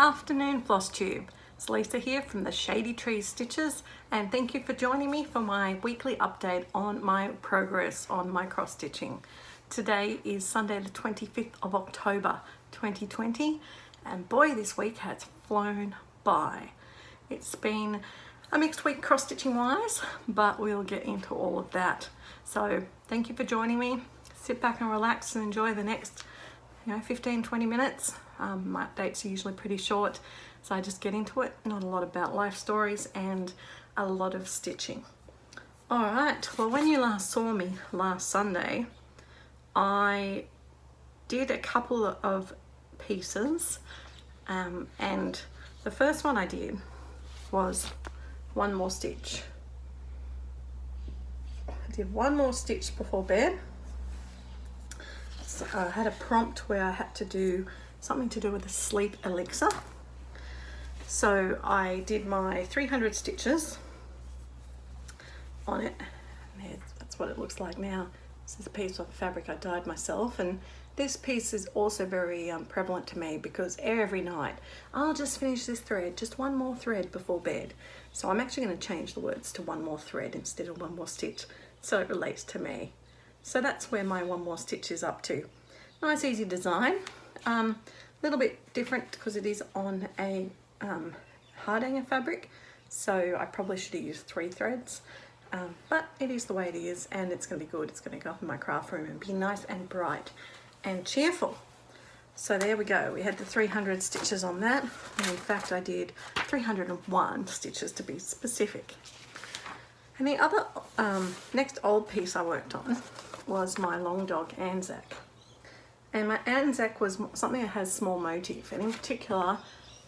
Afternoon Floss Tube. It's Lisa here from the Shady Trees Stitches, and thank you for joining me for my weekly update on my progress on my cross stitching. Today is Sunday the 25th of October 2020, and boy, this week has flown by. It's been a mixed week cross stitching wise, but we'll get into all of that. So thank you for joining me. Sit back and relax and enjoy the next 15-20 minutes. My updates are usually pretty short, so I just get into it. Not a lot about life stories and a lot of stitching. Alright, well, when you last saw me last Sunday, I did a couple of pieces, and the first one I did was one more stitch. I did one more stitch before bed. So I had a prompt where I had to do something to do with a sleep elixir. So I did my 300 stitches on it. That's what it looks like now. This is a piece of fabric I dyed myself, and this piece is also very prevalent to me because every night I'll just finish this thread, just one more thread before bed. So I'm actually going to change the words to one more thread instead of one more stitch, so it relates to me. So that's where my one more stitch is up to. Nice easy design, little bit different because it is on a hardanger fabric, so I probably should have used 3 threads, but it is the way it is, and it's going to be good. It's going to go up in my craft room and be nice and bright and cheerful. So there we go, we had the 300 stitches on that, and in fact I did 301 stitches to be specific. And the other next old piece I worked on was my long dog Anzac. And my Anzac was something that has small motif, and in particular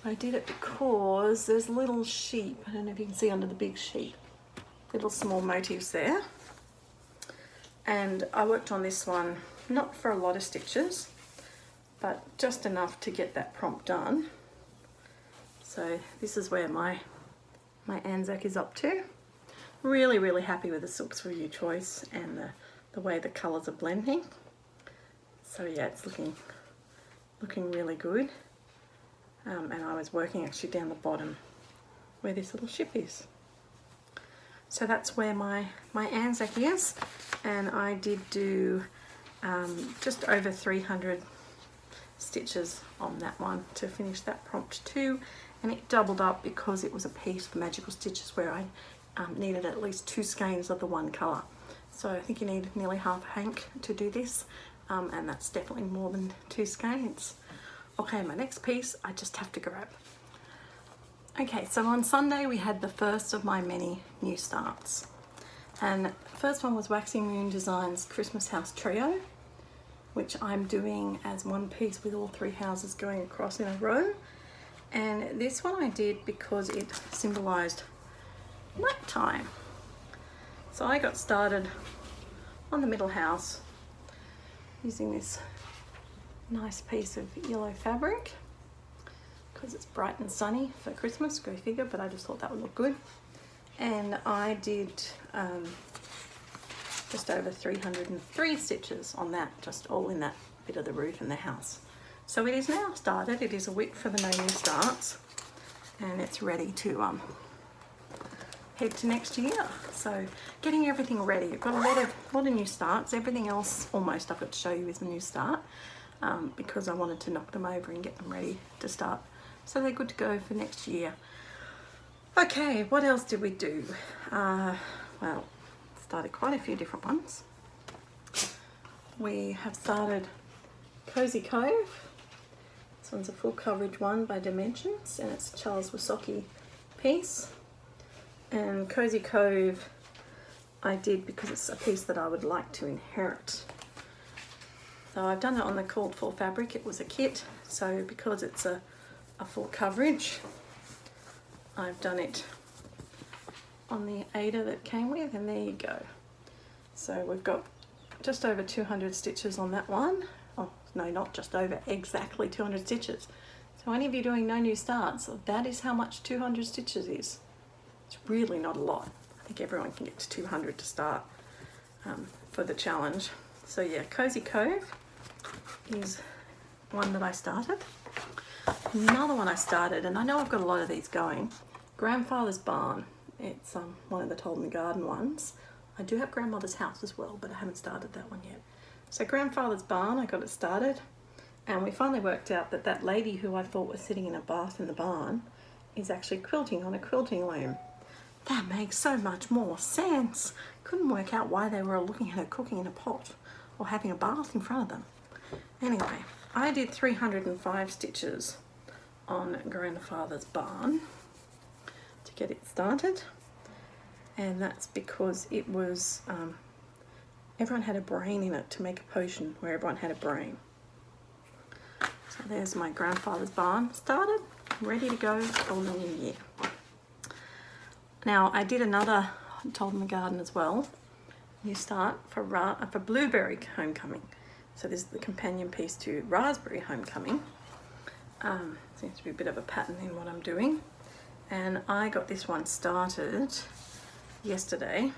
I did it because there's little sheep. I don't know if you can see under the big sheep, little small motifs there. And I worked on this one not for a lot of stitches, but just enough to get that prompt done. So this is where my Anzac is up to. Really happy with the Silks For You choice and the way the colours are blending. So yeah, it's looking really good. And I was working actually down the bottom where this little ship is. So that's where my Anzac is, and I did do just over 300 stitches on that one to finish that prompt too, and it doubled up because it was a piece for Magical Stitches where I needed at least 2 skeins of the one colour. So I think you need nearly half a hank to do this, and that's definitely more than 2 skeins. Okay, my next piece I just have to grab. Okay, so on Sunday we had the first of my many new starts, and the first one was Waxing Moon Designs Christmas House Trio, which I'm doing as one piece with all 3 houses going across in a row. And this one I did because it symbolised night time. So I got started on the middle house using this nice piece of yellow fabric because it's bright and sunny for Christmas, go figure, but I just thought that would look good. And I did just over 303 stitches on that, just all in that bit of the roof and the house. So it is now started. It is a week for the no new starts, and it's ready to head to next year. So getting everything ready. I've got a lot of new starts. Everything else almost I've got to show you is a new start, because I wanted to knock them over and get them ready to start, so they're good to go for next year. Okay, what else did we do? Well, started quite a few different ones. We have started Cozy Cove. This one's a full coverage one by Dimensions, and it's a Charles Wisocky piece. And Cozy Cove I did because it's a piece that I would like to inherit. So I've done it on the called for fabric. It was a kit, so because it's a full coverage, I've done it on the Ada that came with, and there you go. So we've got just over 200 stitches on that one. Oh no, not just over, exactly 200 stitches. So any of you doing no new starts, that is how much 200 stitches is. It's really not a lot. I think everyone can get to 200 to start for the challenge. So yeah, Cozy Cove is one that I started. another one I started, and I know I've got a lot of these going. Grandfather's Barn. It's one of the Told in the Garden ones. I do have Grandmother's House as well, but I haven't started that one yet. So Grandfather's Barn, I got it started, and we finally worked out that that lady who I thought was sitting in a bath in the barn is actually quilting on a quilting loom. That makes so much more sense. Couldn't work out why they were looking at her cooking in a pot or having a bath in front of them. Anyway, I did 305 stitches on Grandfather's Barn to get it started, and that's because it was everyone had a brain in it to make a potion where everyone had a brain. So there's my Grandfather's Barn started, ready to go for the new year. Now I did another Told in the Garden as well. You start for Blueberry Homecoming. So this is the companion piece to Raspberry Homecoming. Seems to be a bit of a pattern in what I'm doing. And I got this one started yesterday,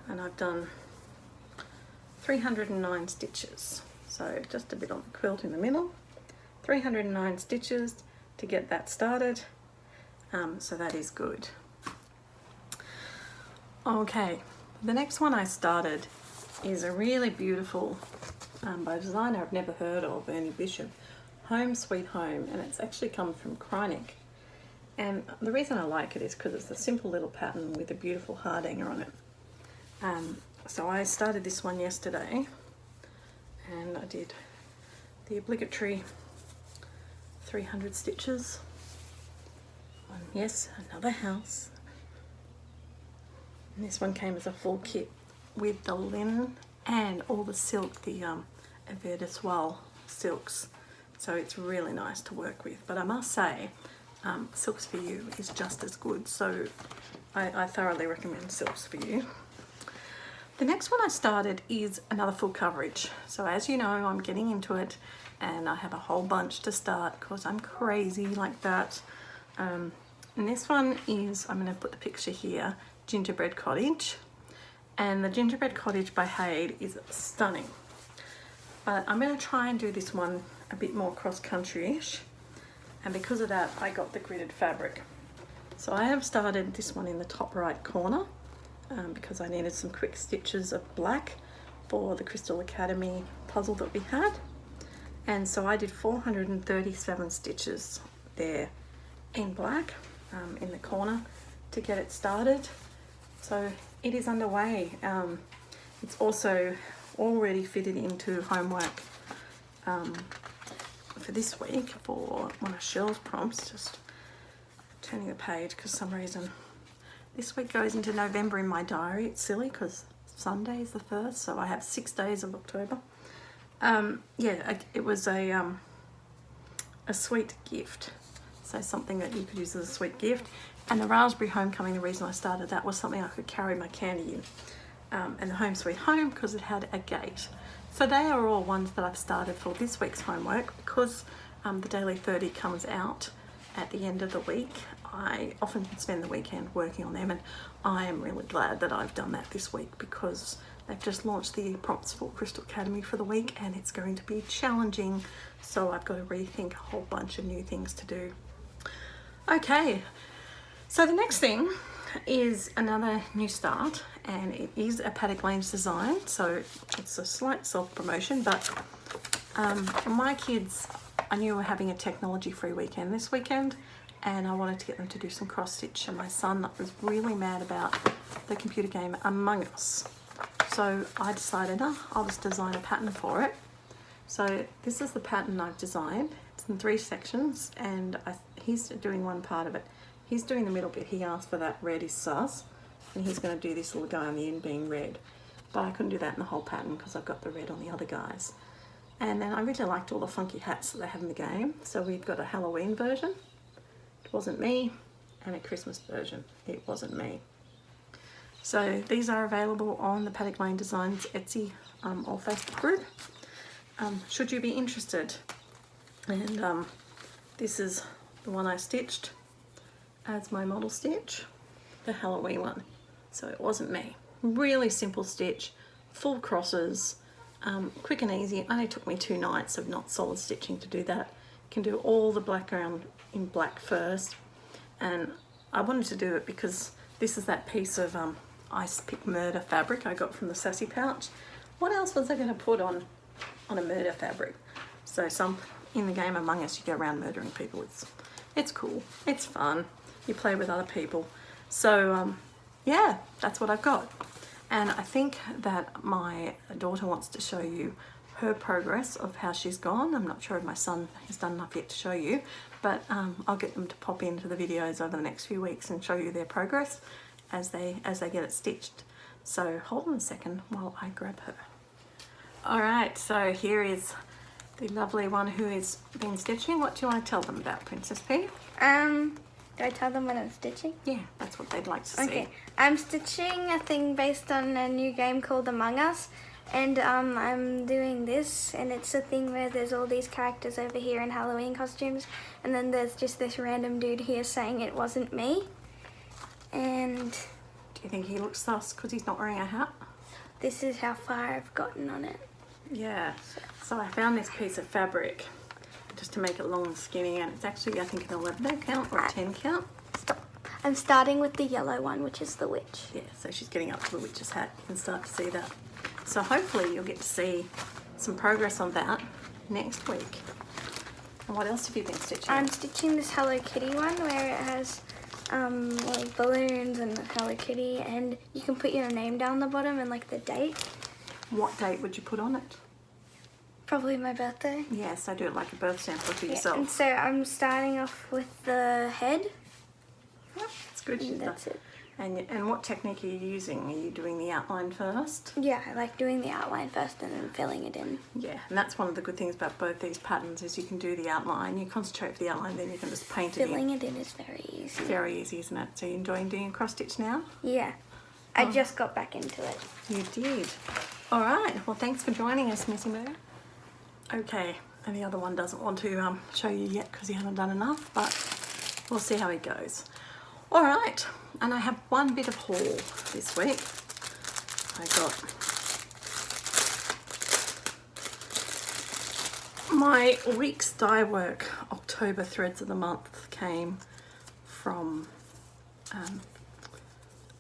and I've done 309 stitches. So just a bit on the quilt in the middle. 309 stitches to get that started. So that is good. Okay, the next one I started is a really beautiful, by a designer I've never heard of, Ernie Bishop, Home Sweet Home, and it's actually come from Kreinik. And the reason I like it is because it's a simple little pattern with a beautiful hardanger on it. So I started this one yesterday, and I did the obligatory 300 stitches on, yes, another house. And this one came as a full kit with the linen and all the silk, the Evre de Soie silks. So it's really nice to work with. But I must say, Silks for You is just as good. So I thoroughly recommend Silks for You. The next one I started is another full coverage. So as you know, I'm getting into it, and I have a whole bunch to start because I'm crazy like that. And this one is, I'm going to put the picture here, Gingerbread Cottage. And the Gingerbread Cottage by Haid is stunning. But I'm going to try and do this one a bit more cross-country-ish. And because of that, I got the gridded fabric. So I have started this one in the top right corner because I needed some quick stitches of black for the Crystal Academy puzzle that we had. And so I did 437 stitches there in black in the corner to get it started. So it is underway. It's also already fitted into homework for this week for one of Cheryl's prompts. Just turning the page because for some reason this week goes into November in my diary. It's silly because Sunday is the 1st, so I have 6 days of October. Yeah, it was a sweet gift. So something that you could use as a sweet gift. And the Raspberry Homecoming, the reason I started that was something I could carry my candy in. And the Home Sweet Home because it had a gate. So they are all ones that I've started for this week's homework because the Daily 30 comes out at the end of the week. I often spend the weekend working on them, and I am really glad that I've done that this week because they've just launched the prompts for Crystal Academy for the week, and it's going to be challenging. So I've got to rethink a whole bunch of new things to do. Okay, so the next thing is another new start, and it is a Paddock Lane's design, so it's a slight self-promotion, but my kids, I knew were having a technology-free weekend this weekend, and I wanted to get them to do some cross-stitch, and my son was really mad about the computer game Among Us. So I decided, I'll just design a pattern for it. So this is the pattern I've designed. It's in 3 sections, and he's doing one part of it. He's doing the middle bit. He asked for that red is sus, and he's going to do this little guy on the end being red. But I couldn't do that in the whole pattern because I've got the red on the other guys. And then I really liked all the funky hats that they have in the game. So we've got a Halloween version, it wasn't me, and a Christmas version, it wasn't me. So these are available on the Paddock Lane Designs Etsy or Facebook group, should you be interested. And this is the one I stitched as my model stitch, the Halloween one. So it wasn't me. Really simple stitch, full crosses, quick and easy. It only took me 2 nights of not solid stitching to do that. can do all the background in black first, and I wanted to do it because this is that piece of Ice Pick Murder fabric I got from the Sassy pouch. What else was I going to put on a murder fabric? So some in the game Among Us, you go around murdering people. It's cool, it's fun, you play with other people. So yeah, that's what I've got. And I think that my daughter wants to show you her progress of how she's gone. I'm not sure if my son has done enough yet to show you, but I'll get them to pop into the videos over the next few weeks and show you their progress as they get it stitched. So hold on a second while I grab her. All right, so here is the lovely one who has been stitching. What do you want to tell them about, Princess P? Do I tell them when I'm stitching? Yeah, that's what they'd like to see. Okay, I'm stitching a thing based on a new game called Among Us, and I'm doing this, and it's a thing where there's all these characters over here in Halloween costumes, and then there's just this random dude here saying it wasn't me. And do you think he looks sus because he's not wearing a hat? This is how far I've gotten on it. Yeah, so I found this piece of fabric just to make it long and skinny, and it's actually, I think, an 11 count or a 10 count. Stop. I'm starting with the yellow one, which is the witch. Yeah, so she's getting up to the witch's hat. You can start to see that. So hopefully you'll get to see some progress on that next week. And what else have you been stitching? I'm stitching this Hello Kitty one where it has like balloons and Hello Kitty, and you can put your name down the bottom and like the date. What date would you put on it? Probably my birthday. Yes, I do it like a birth sampler for Yeah, yourself. and so I'm starting off with the head. Yep, that's good. And that's it. And what technique are you using? Are you doing the outline first? Yeah, I like doing the outline first and then filling it in. Yeah, and that's one of the good things about both these patterns is you can do the outline, you concentrate for the outline, then you can just paint it in. Filling it in is very easy. Very easy, isn't it? So you're enjoying doing a cross stitch now? Yeah, I just got back into it. You did. All right, well thanks for joining us, Missy Moo. Okay, and the other one doesn't want to show you yet because he hasn't done enough, but we'll see how it goes. All right, and I have one bit of haul this week. I got my week's dye work October threads of the month came from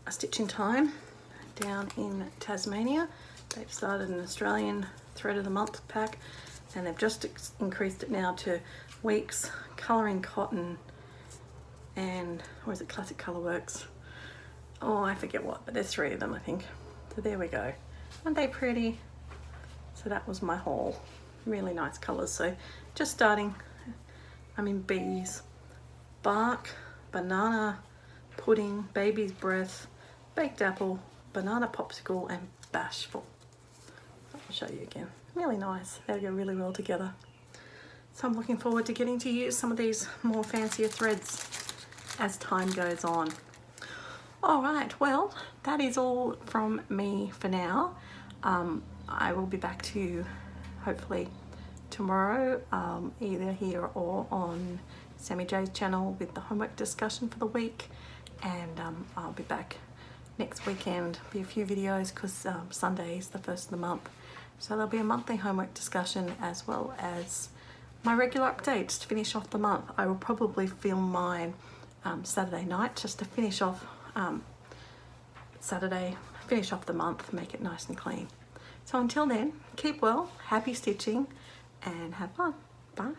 a Stitch in Time down in Tasmania. They've started an Australian thread of the month pack, and they've just increased it now to weeks, colouring cotton, and, or is it Classic Colourworks? Oh, I forget what, but there's 3 of them, I think. So there we go. Aren't they pretty? So that was my haul. Really nice colours. So just starting, I'm in bees, bark, banana, pudding, baby's breath, baked apple, banana popsicle, and bashful. I'll show you again. Really nice. They go really well together. So I'm looking forward to getting to use some of these more fancier threads as time goes on. All right, well, that is all from me for now. I will be back to you hopefully tomorrow, either here or on Sammy J's channel with the homework discussion for the week. And I'll be back next weekend, be a few videos because Sunday is the first of the month. So there'll be a monthly homework discussion as well as my regular updates to finish off the month. I will probably film mine Saturday night just to finish off finish off the month, make it nice and clean. So until then, keep well, happy stitching, and have fun. Bye.